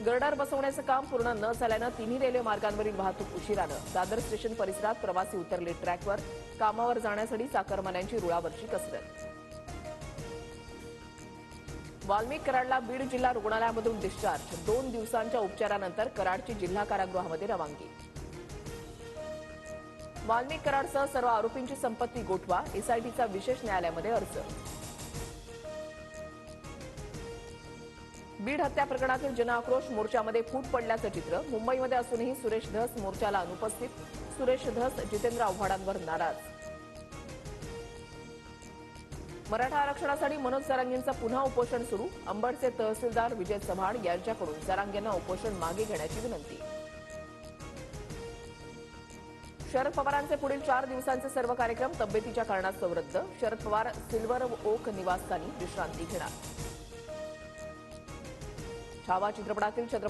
Girder बसवण्याचं काम पूर्ण न झाल्यानं तिन्ही रेल्वे मार्गांवरील वाहतूक उशिरानं. दादर स्टेशन परिसरात प्रवासी उतरले ट्रॅकवर. कामावर जाण्यासाठी चाकरमान्यांची रुळावरची कसरत. वाल्मिक कराडला बीड जिल्हा रुग्णालयामधून डिस्चार्ज. 2 दिवसांच्या उपचारानंतर कराडची जिल्हा कारागृहामध्ये रवानगी. वाल्मिक कराडसह सर्व आरोपींची संपत्ती गोठवा. एसआयटीचा विशेष न्यायालयामध्ये अर्ज. बीड हत्या प्रकरणातील जनआक्रोश मोर्चामध्ये फूट पडल्याचं चित्र. मुंबईमध्ये असूनही सुरेश धस मोर्चाला अनुपस्थित. सुरेश धस जितेंद्र आव्हाडांवर नाराज. मराठा आरक्षणासाठी मनोज जरांगेंचं पुन्हा उपोषण सुरू. अंबडचे तहसीलदार विजय चव्हाण यांच्याकडून जरांगेंना उपोषण मागे घेण्याची विनंती. शरद पवारांचे पुढील 4 दिवसांचे सर्व कार्यक्रम तब्येतीच्या कारणास्तव रद्द. शरद पवार सिल्वर ओक निवासस्थानी विश्रांती घेणार. छावा चित्रपटातील छत्रपती